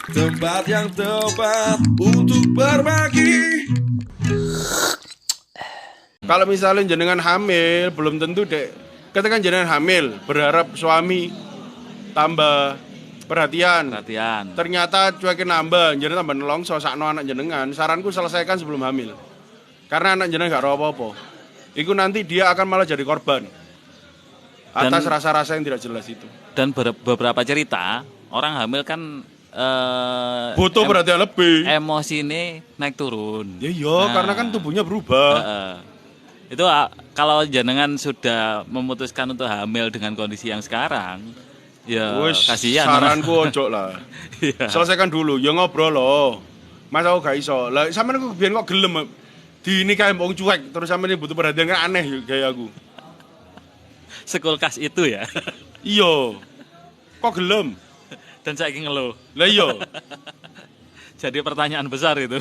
Tempat yang tepat untuk berbagi. Kalau misalnya jenengan hamil, belum tentu dek. Ketika jenengan hamil, berharap suami tambah perhatian. Ternyata cuekin nambah, jenengan tambah nelongso sakno anak jenengan. Saranku selesaikan sebelum hamil. Karena anak jenengan gak apa-apa. Itu nanti dia akan malah jadi korban atas rasa-rasa yang tidak jelas itu. Dan beberapa cerita orang hamil kan butuh perhatian lebih. Emosi ini naik turun. Iya, karena kan tubuhnya berubah. Itu kalau jenengan sudah memutuskan untuk hamil dengan kondisi yang sekarang, ya kasihan. Saranku ojo lah. Selesaikan dulu, ya ngobrol loh. Mas aku gak iso. Lah sampean kok biyen kok gelem dinikahin wong cuek terus sampean butuh perhatian kan aneh gaya aku. Sekulkas itu ya. Iya. Kok gelem? Dan saya ingin ngeluh. Lah iya. Jadi pertanyaan besar itu.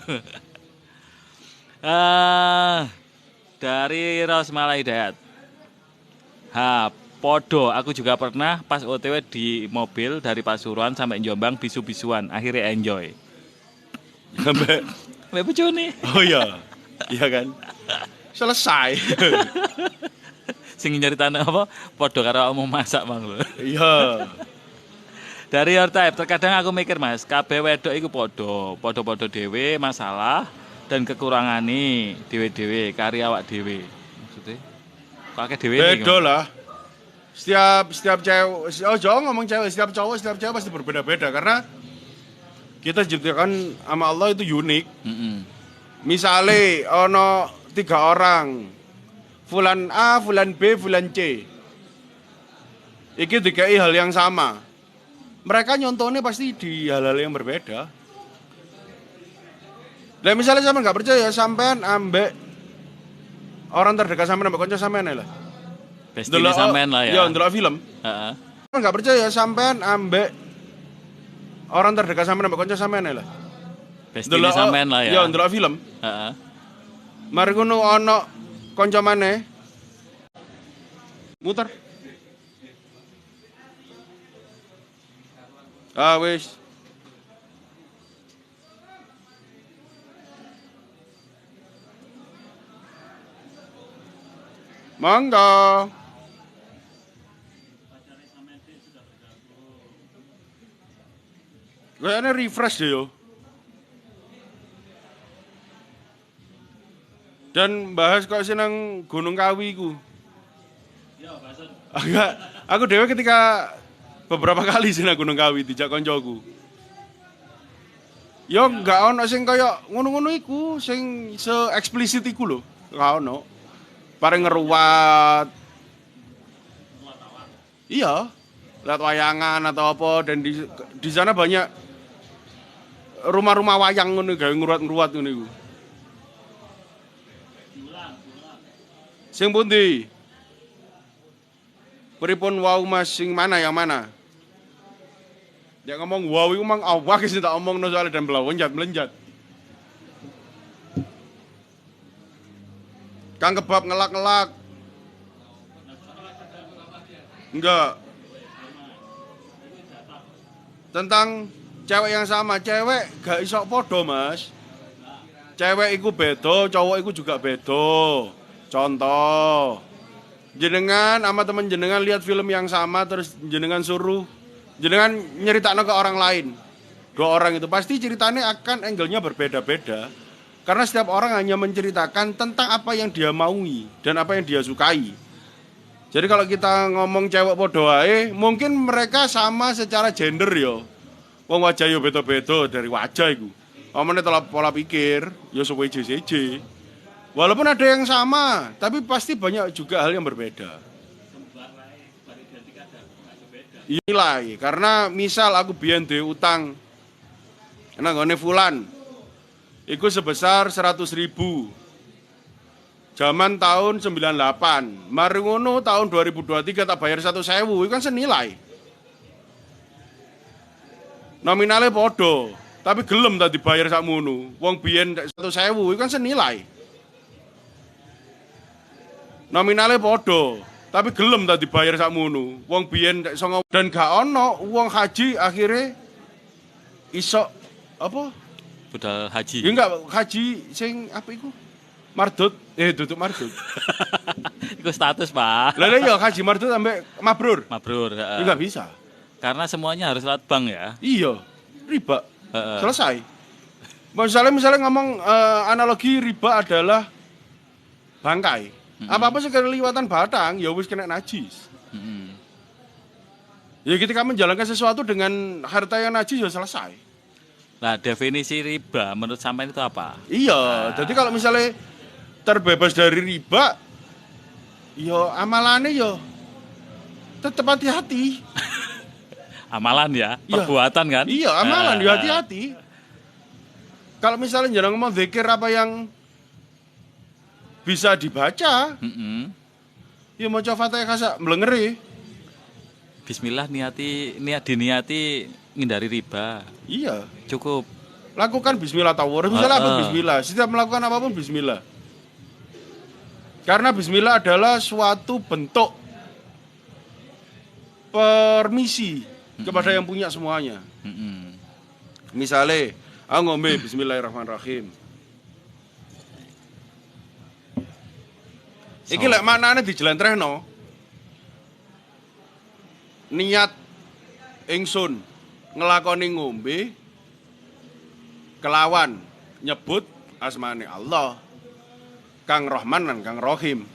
Dari Rosmala Hidayat. Podo, aku juga pernah pas OTW di mobil dari Pasuruan sampai Jombang bisu-bisuan, akhirnya enjoy. Sampai lucu nih. Oh iya. Iya kan? Selesai. Sing nyari tanah apa? Podo karo mau masak Bang lho. Iya. Dari your type, terkadang aku mikir Mas, kabeh wedok iku podo-podo dhewe masalah dan kekurangan nih dhewe-dhewe karya awak dhewe. Maksudnya pakai dhewe iki. Beda lah. Setiap cewek, jangan ngomong cewek, setiap cowok pasti berbeda-beda karena kita diciptakan sama Allah itu unik. Misalnya ono 3 orang, fulan A, fulan B, fulan C. Iki dikai hal yang sama. Mereka nyontohnya pasti di hal-hal yang berbeda. Lah misalnya sampean nggak percaya, sampean ambek orang terdekat sampean ambek kanca sampean lah. Bestine sampean lah ya. Ya, ndelok film. Heeh. Sampean nggak percaya, sampean ambek orang terdekat sampean ambek kanca sampean lah. Bestine sampean lah ya. Ya, ndelok film. Heeh. Mari ngono ana kanca maneh. Muter. Wis. Mangga. Kayaknya refresh deh yo. Dan bahas kok seneng Gunung Kawi ku. Agak, aku dewe ketika beberapa kali seneng Gunung Kawi dijak koncoku. Yo enggak ono sing kaya ngono-ngono iku, sing se-eksplisit iku lho. Enggak ono. Bareng ngeruat. Iya, lihat wayangan atau apa dan di sana banyak rumah-rumah wayang ngono gawe nguruat-nguruat ngono iku. Sing pundi? Pripun wau Mas sing mana yang mana? Ya ngomong wow iku mang awak sing tak omongno soal dan melenjat. Kang kebab ngelak-ngelak. Enggak. Tentang cewek yang sama, cewek gak iso podo, Mas. Cewek iku beda, cowok iku juga beda. Contoh, jenengan sama temen jenengan lihat film yang sama terus jenengan suruh jenengan nyeritakno ke orang lain. 2 orang itu pasti ceritanya akan angle-nya berbeda-beda. Karena setiap orang hanya menceritakan tentang apa yang dia maui dan apa yang dia sukai. Jadi kalau kita ngomong cewek podo ae, mungkin mereka sama secara gender yo. Wong wajah yo beda-beda dari wajah iku. Omone pola pikir yo suwe JCJ. Walaupun ada yang sama, tapi pasti banyak juga hal yang berbeda. Nilai, karena misal aku biyen duwe utang nang gone fulan. Iku sebesar 100.000. Zaman tahun 98. Mari ngono tahun 2023 tak bayar 100.000, itu kan senilai. Nominalnya podo, tapi gelem tak dibayar sakmono. Wong biyen 100.000 itu kan senilai. Nominalnya podo, tapi gelem tak dibayar sakmono. Wong biyen dan gak ono wong haji akhirnya iso apa? Budal haji. Ya enggak haji sing apa iku? Mardut, duduk mardut. Iku status, Pak. Lah ya haji mardut sampai mabrur. Mabrur, Ya enggak bisa. Karena semuanya harus lewat bank ya. Iya, riba. Heeh. Selesai. Misalnya ngomong analogi riba adalah bangkai. Apa-apa sih kelewatan batang, ya wis kena najis. Mm-mm. Ya ketika menjalankan sesuatu dengan harta yang najis ya selesai. Nah, definisi riba menurut sampean itu apa? Iya, jadi kalau misalnya terbebas dari riba, yo amalannya yo tetap hati-hati. Amalan ya, Iya. perbuatan kan? Iya, amalan yo hati-hati. Kalau misalnya jangan ngomong zikir apa yang bisa dibaca, Mm-mm. ya mau coba Fatihah kasak melengeri. Bismillah diniati ngindari riba. Iya, Cukup. lakukan bismillah tawar. Misalnya apa Heeh. bismillah, setiap melakukan apapun bismillah. Karena bismillah adalah suatu bentuk permisi kepada yang punya semuanya. Mm-mm. Misalnya, aku ngombe bismillahirrahmanirrahim. Iki lek maknane dijelentrehno. Niat ingsun ngelakoni ngombe kelawan nyebut asmane Allah. Kang Rahman dan Kang Rahim.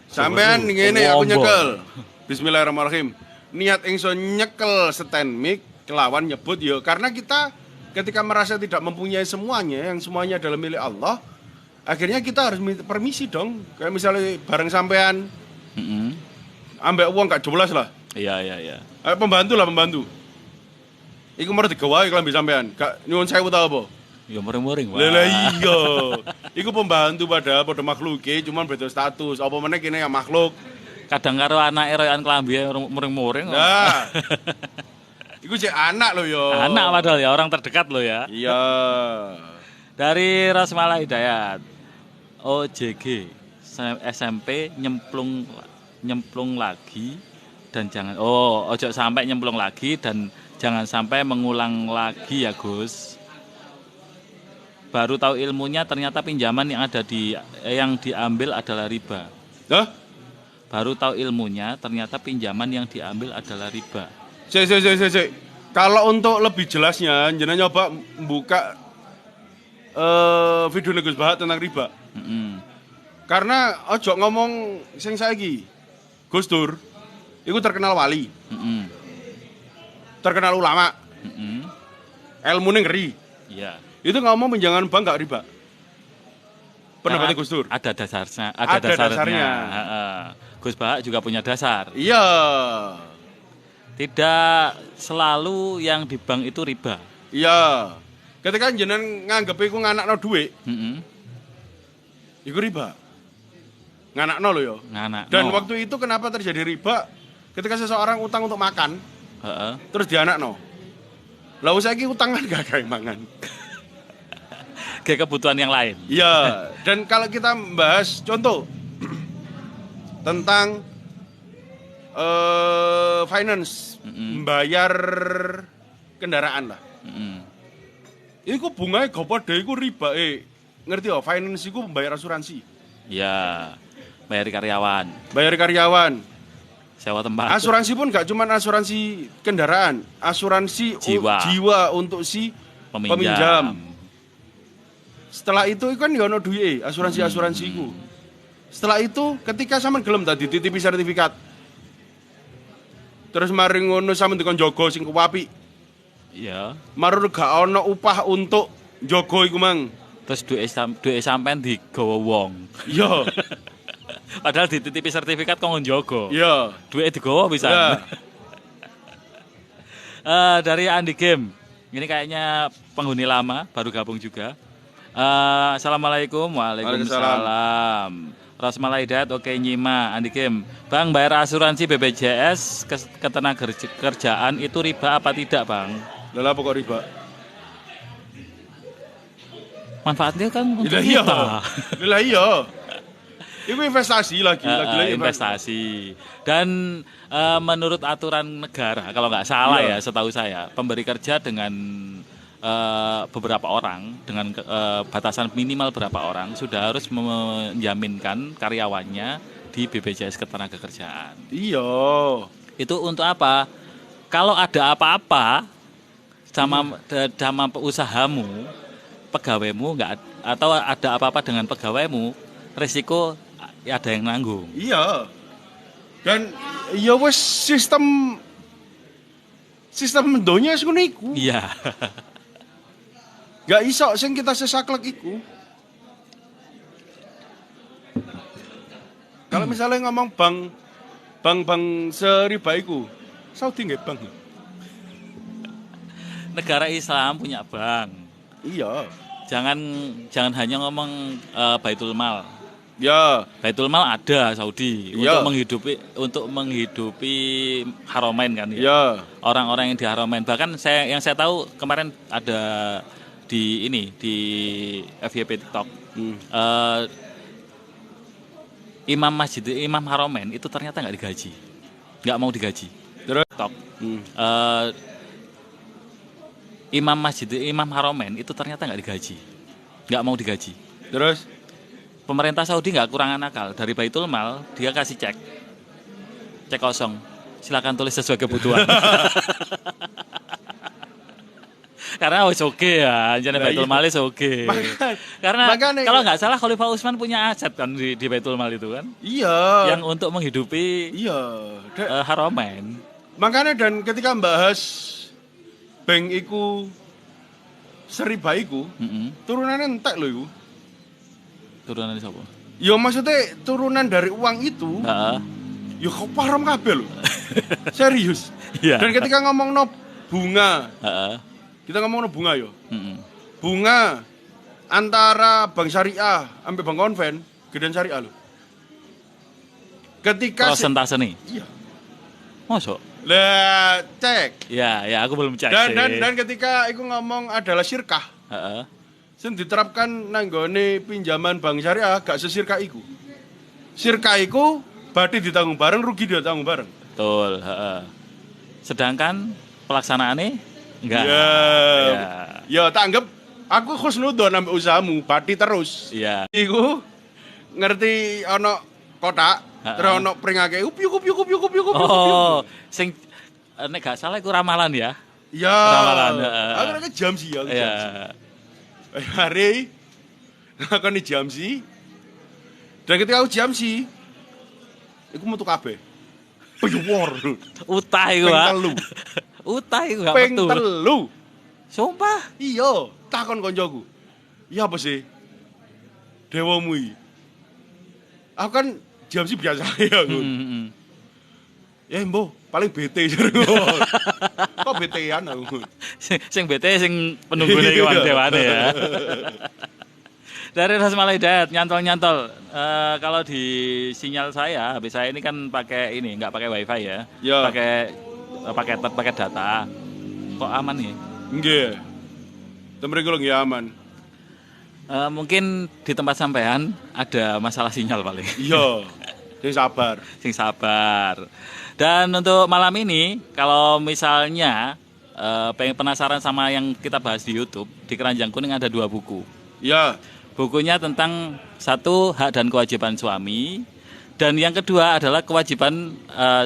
Sampean ngene aku nyekel. Bismillahirrahmanirrahim. Niat ingsun nyekel stand mic kelawan nyebut ya karena kita ketika merasa tidak mempunyai semuanya, yang semuanya adalah milik Allah, akhirnya kita harus minta permisi dong. Kayak misalnya bareng sampean Mm-mm. ambek uang gak jelas lah. Iya. Pembantu lah pembantu. Iku mau digawe kelambi sampean. Gak nyuwun sewu ta apa? Ya muring-muring, Pak. Lah iya. Iku pembantu padahal padha makhluke, cuman beda status. Apa meneh kene ya makhluk. Kadang karo anake royokan klambi muring-muring. Nah. Iku cek anak lo yo. Anak padahal ya, orang terdekat lo ya. Iya. Dari Rosmala Hidayat. OJG SMP nyemplung lagi dan jangan ojo sampai nyemplung lagi dan jangan sampai mengulang lagi ya Gus. Baru tahu ilmunya ternyata pinjaman yang diambil adalah riba. Hah? Baru tahu ilmunya ternyata pinjaman yang diambil adalah riba. Sik. Kalau untuk lebih jelasnya, jenengan nyoba buka video Gus Bahat tentang riba. Mm-mm. Karena ojo ngomong sing saiki. Gus Dur iku terkenal wali, Mm-mm. terkenal ulama, Mm-mm. ilmune ngeri. Iya. Itu ngomong pinjaman bank gak riba. Pendapatnya Karena Gus Dur. Ada dasarnya. Ada dasarnya. Heeh. Gus Bahak juga punya dasar. Iya. Tidak selalu yang di bank itu riba. Iya. Ketika jenengan nganggep iku nganakno dhuwit, Mm-mm. iku riba. Nganakno lho ya. Nganak. Dan waktu itu kenapa terjadi riba? Ketika seseorang utang untuk makan, Heeh. terus dianakno. Lah saiki utang kan gak gawe mangan. Kayak kebutuhan yang lain. Iya, dan kalau kita membahas contoh tentang finance, Mm-mm. membayar kendaraan lah. Mm-mm. Iku bunganya gopode, iku riba. Ngerti ya, finance iku membayar asuransi. Ya, bayar karyawan, Bayar karyawan. sewa tempat. Asuransi pun gak cuma asuransi kendaraan, asuransi Jiwa. untuk si Peminjam. peminjam. Setelah itu kan ya ono duwe asuransi iku. Setelah itu ketika sampean gelem tadi dititipi sertifikat. Terus mari ngono sampean dikon jaga sing kuwapi. Iya. Marun gak ono upah untuk jaga iku mang. Terus duit sampean digawa wong. Iya. Padahal dititipi sertifikat kok njogo. Iya. Duit digawa bisa. Iya. Dari Andi Game. Ini kayaknya penghuni lama, baru gabung juga. Assalamualaikum. Waalaikumsalam. Rosmala Hidayat, oke Nyima, Andi Game. Bang, bayar asuransi BPJS ketenagakerjaan itu riba apa tidak, Bang? Lah apa kok riba? Manfaatnya kan untuk Lah iya. kita. Lah iya. Itu investasi lagi investasi. Dan menurut aturan negara, kalau nggak salah ya, setahu saya, pemberi kerja dengan beberapa orang, dengan batasan minimal berapa orang, sudah harus menjaminkan karyawannya di BPJS Ketenagakerjaan. Iya. Itu untuk apa? Kalau ada apa-apa sama usahamu, pegawaimu nggak, atau ada apa-apa dengan pegawaimu, resiko ada yang nanggung. Iya. Dan ya wes sistem mendonya wis ngono iku. Iya. Gak iso sing kita sesaklek iku. Kalau misalnya ngomong bank seriba iku, Saudi nggak bank. Negara Islam punya bank. Iya. Jangan hanya ngomong Baitul Mal. Ya. Baitul Mal ada Saudi ya. untuk menghidupi Haramain kan ya. Ya. Orang-orang yang di Haramain. Bahkan yang saya tahu kemarin ada di FYP TikTok. Imam Haramain itu ternyata nggak digaji. Nggak mau digaji. Terus TikTok. Imam Haramain itu ternyata nggak digaji, nggak mau digaji. Terus pemerintah Saudi nggak kurangan akal, dari Baitul Mal dia kasih cek kosong, silakan tulis sesuai kebutuhan. Karena wis oke ya, jadi Baitul Mal is oke. Karena kalau nggak salah Khalifah Utsman punya aset kan di Baitul Mal itu kan. Iya. Yang untuk menghidupi Haramain. Makanya dan ketika membahas bank iku seriba iku, turunannya entek lho iku. Turunan siapa? Ya maksudnya turunan dari uang itu. Ya kok haram kabeh lho. Serius. Yeah. Dan ketika ngomongno bunga. Kita ngomongno bunga yo. Bunga antara bank syariah sampai bank konven, gedean syariah lho. Ketika persentase nih. Iya. Mosok? Lah, cek. Ya, aku belum cek dan ketika aku ngomong adalah syirkah. Sing diterapkan nanggone pinjaman bank syariah gak sesirkah iku. Syirkah iku berarti ditanggung bareng, rugi ditanggung bareng. Betul, sedangkan pelaksanaannya enggak. Ya tak anggap aku khusnudon ambek usahamu, berarti terus. Iya. Iku ngerti ana kotak. Terus ono pringake upyuk. Oh, sing nek gak salah iku ramalan ya. Iya. Ramalan, Aku nek jam sih ya. Iya. Hari aku nih jam sih. Dan ketika aku jam sih, iku metu kabeh. Pewor. Utah iku, Pak. Utah iku gak metu. Ping 3. Sumpah? Iya, takon koncoku. Iya apa sih? Dewamu iki. Aku kan jam sih biasa ya aku. Ya mbok, paling bete jarene. Kok betean aku. Sing bete sing penunggune kewan dewane ya. Dari Rasmal Hidayat nyantol. Kalau di sinyal saya, HP saya ini kan pakai ini, nggak pakai wifi ya. Pakai data. Kok aman nih? Nggih. Temrek lho nggih aman. Mungkin di tempat sampean ada masalah sinyal paling. Iya. Sing sabar. Dan untuk malam ini, kalau misalnya pengen penasaran sama yang kita bahas di YouTube, di Keranjang Kuning ada 2 buku. Ya. Bukunya tentang satu, hak dan kewajiban suami, dan yang kedua adalah kewajiban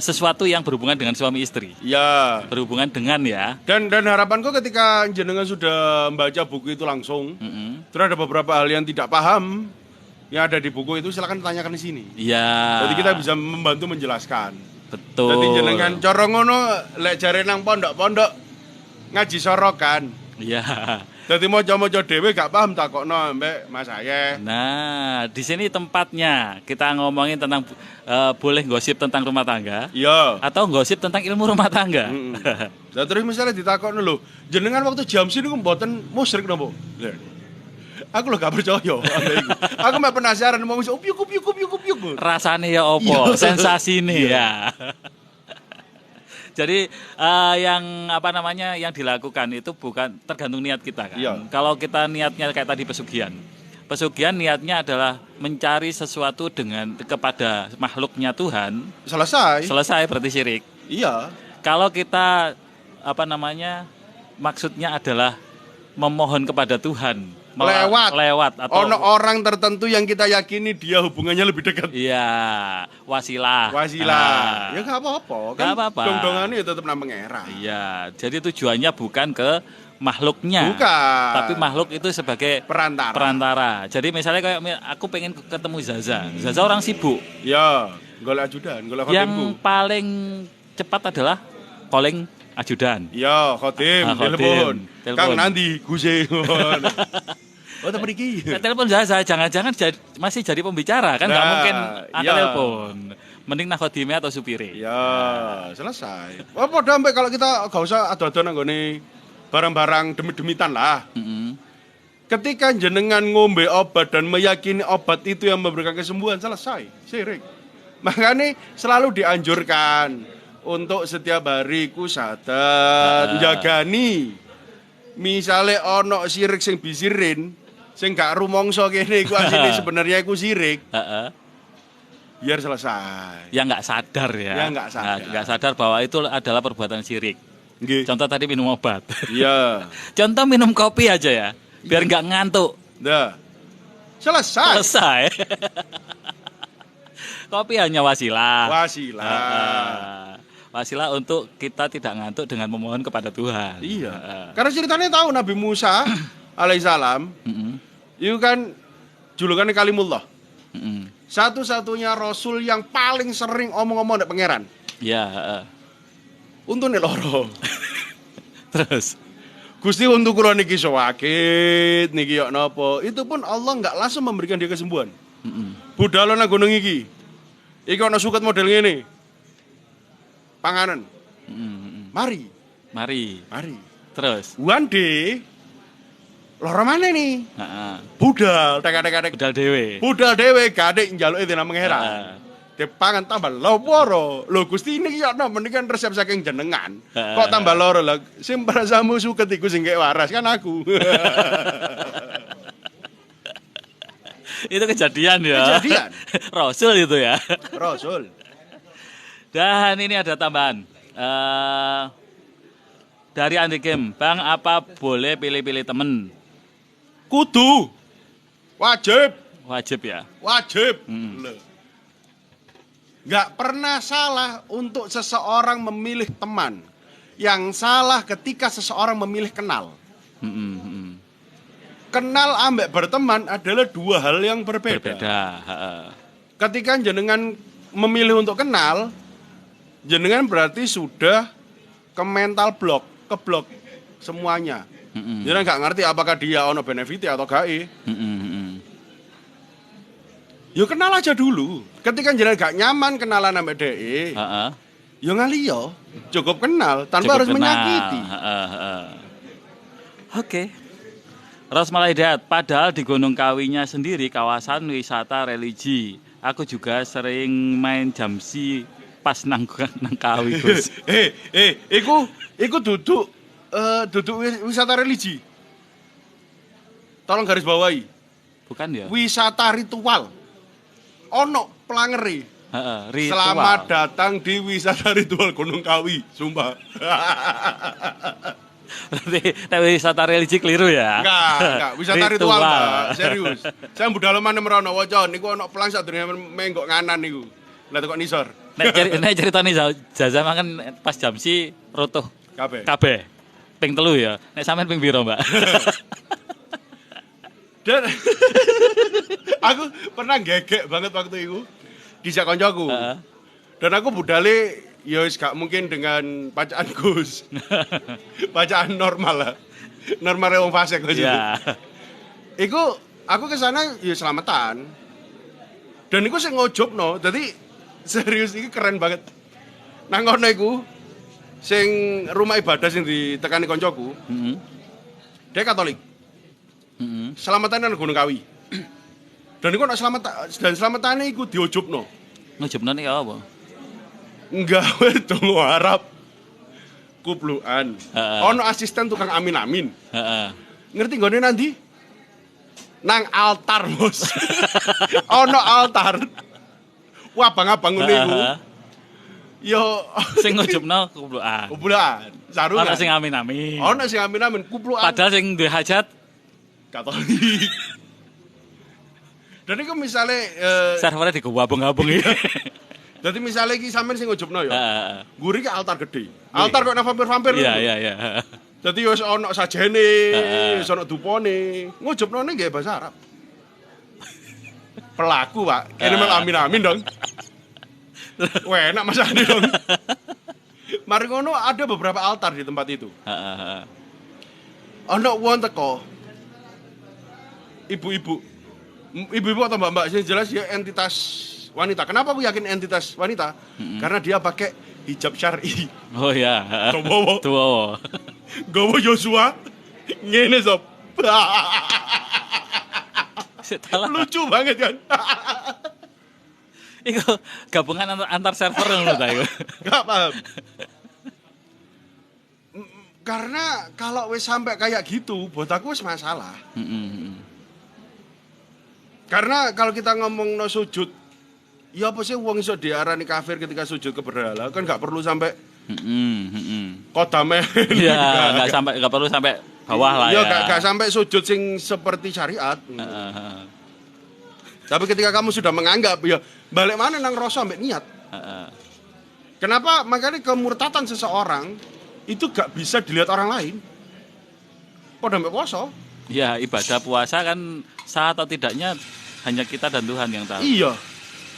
sesuatu yang berhubungan dengan suami istri. Ya. Berhubungan dengan ya. Dan harapanku ketika jenengan sudah membaca buku itu langsung, terus ada beberapa hal yang tidak paham yang ada di buku itu, silakan tanyakan di sini. Iya. Jadi kita bisa membantu menjelaskan. Betul. Jadi jenengan cara ngono lek jare nang pondok-pondok ngaji sorokan. Iya. Dadi maca-maca dhewe gak paham takokno ambek Mas Ayeh. Nah, di sini tempatnya kita ngomongin tentang boleh gosip tentang rumah tangga. Iya. Atau gosip tentang ilmu rumah tangga. Nah, terus misalnya ditakokno lho, jenengan waktu jam sini niku mboten musyrik napa? Aku lo gak percaya. Aku mah penasaran mau upyuk. Rasane ya opo? Sensasine ya. Jadi yang dilakukan itu bukan tergantung niat kita kan. Iya. Kalau kita niatnya kayak tadi pesugihan, pesugihan niatnya adalah mencari sesuatu dengan kepada makhluknya Tuhan, selesai berarti syirik. Iya. Kalau kita maksudnya adalah memohon kepada Tuhan lewat atau orang tertentu yang kita yakini dia hubungannya lebih dekat. Iya, wasilah. Ya nggak apa-apa. Nggak apa-apa. Dong-dongannya tetap nang pangeran. Iya, jadi tujuannya bukan ke makhluknya. Bukan. Tapi makhluk itu sebagai perantara. Jadi misalnya kayak aku pengen ketemu Zaza orang sibuk. Ya, golek ajudan, golek Yang khotimku. paling cepat adalah calling ajudan. Ya, khotim, telepon. Kang nanti Guse. Oh, temen iki. Telepon Zaza, jangan-jangan masih jadi pembicara kan nggak mungkin angkat telepon. Mending nakhodime atau supire. Ya, selesai. Oh, padha mbek kalau kita gak usah ado-ado nang gone barang-barang demit-demitan lah. Ketika jenengan ngombe obat dan meyakini obat itu yang memberikan kesembuhan, selesai, syirik. Makanya selalu dianjurkan untuk setiap hari ku sadar jagani. Misale ono syirik sing bisirin, sing gak rumangsa kene iku asline sebenarnya iku syirik. Biar selesai. Yang nggak sadar ya. Yang nggak sadar bahwa itu adalah perbuatan syirik. Nggih. Contoh tadi minum obat. Iya. Contoh minum kopi aja ya, biar nggak ngantuk. Dah. Selesai. Kopi hanya wasilah. Wasilah untuk kita tidak ngantuk dengan memohon kepada Tuhan. Iya. Karena ceritanya tahu Nabi Musa alaihissalam, itu kan julukannya Kalimullah. Satu-satunya rasul yang paling sering omong-omong dengan pangeran. Iya. Untuk nih loro. Terus Gusti untuk kula niki sakit niki yo napa, itu pun Allah nggak langsung memberikan dia kesembuhan. Budal nang gunung iki. Iki ana suket model ngene. Panganan. Mari. Terus One day loro mana nih? Budal, tek-tek. Budal dewe gadek njaluke dina pangeran. Dipangan tambah loro. Lho Gusti niki yo napa menikan resep saking jenengan. Kok tambah loro lah. Sing prasamu suket iku sing gek waras kan aku. Itu kejadian ya. Rasul itu ya. Rasul. Dan ini ada tambahan dari Andi Game. Bang, apa boleh pilih-pilih temen? Kudu. Wajib ya? Wajib. Nggak pernah salah untuk seseorang memilih teman. Yang salah ketika seseorang memilih kenal. Kenal ambek berteman adalah dua hal yang berbeda. Ketika jenengan memilih untuk kenal, jenengan berarti sudah ke mental block, keblok semuanya. Jenengan nggak ngerti apakah dia ono benefit atau gae. Yo kenal aja dulu. Ketika jenengan gak nyaman kenalan sama DE, yo ngaliyo, cukup kenal tanpa harus menyakiti. Oke. Rosmalah Hidayat, padahal di Gunung Kawinya sendiri kawasan wisata religi. Aku juga sering main jamsi pas nang Kawi, Gus. Iku duduk wisata religi. Tolong garis bawahi. Bukan ya? Wisata ritual. Ono pelangeri. Ritual. Selamat datang di wisata ritual Gunung Kawi, sumpah. Berarti wisata religi keliru ya? Enggak, wisata ritual, Pak. Serius. Saya budalaman merono waca niku ono pelang sadurunge menggok nganan niku. Lah kok nisor. Nek ceritane Zaza makan pas jamsi rotuh kabeh. Ping 3 ya. Nek sampean ping piro, Mbak? Dan aku pernah gegek banget waktu itu dijak koncoku. Dan aku budale ya wis gak mungkin dengan bacaan Gus. Bacaan normal lah. Normal wong fasik Gus. Iya. Iku aku ke sana ya selamatan. Dan iku sing ngojobno. Dadi serius iki keren banget. Nang ngono iku sing rumah ibadah sing ditekani koncoku. Dia Katolik. Selamatan nang Gunung Kawi. Dan iku nek selamatane iku diojobno. Ngojobno nek apa? Nggawe donga Arab kuplukan. Ono asisten tukang amin-amin. Ngerti nggone nanti? nang altar, Bos. Ono altar. Wah, abang-abang ngene iku. Yo Sing ngujubno kuplukan. kumpulan, sarungan. Ana sing amin-amin. Ono sing amin-amin kuplukan Padahal sing duwe hajat Katolik. Dan iku misale servernya digabung-gabung iki. dadi misale iki sampean sing ngujubno ya. Heeh. Guri ki altar gede. Altar kok nang vampir-vampir. Iya. Dadi wis ono sajene, wis ono dupone. Ngujubnone nggih bahasa Arab. Pelaku, Pak. Kene mel amin-amin dong. Wah, enak masane dong. Mari ngono ada beberapa altar di tempat itu. Heeh. Ono wong teko. Ibu-ibu. Ibu-ibu atau mbak-mbak sih jelas dia entitas wanita. Kenapa aku yakin entitas wanita? Karena dia pakai hijab syar'i. Oh iya. Tuwowo. Tuwowo. Gowo Joshua. Ngene sob. Setelah Lucu banget kan? iku gabungan antar server ngono ta iku. Gak paham. Karena kalau wis sampai kayak gitu, buat aku wis masalah. Karena kalau kita ngomong no sujud, ya apa sih wong iso diarani kafir ketika sujud ke berhala? Kan nggak perlu sampai kodame. Iya, enggak perlu sampai bawah lah ya. Ya nggak sampai sujud sing seperti syariat. Tapi ketika kamu sudah menganggap, ya balik mana nang rasa ambek niat. Kenapa? Makanya kemurtatan seseorang itu gak bisa dilihat orang lain. Padha ambek poso. Ya, ibadah puasa kan sah atau tidaknya hanya kita dan Tuhan yang tahu. Iya.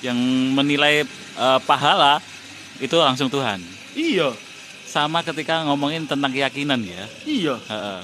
Yang menilai pahala itu langsung Tuhan. Iya. Sama ketika ngomongin tentang keyakinan ya. Iya. Heeh.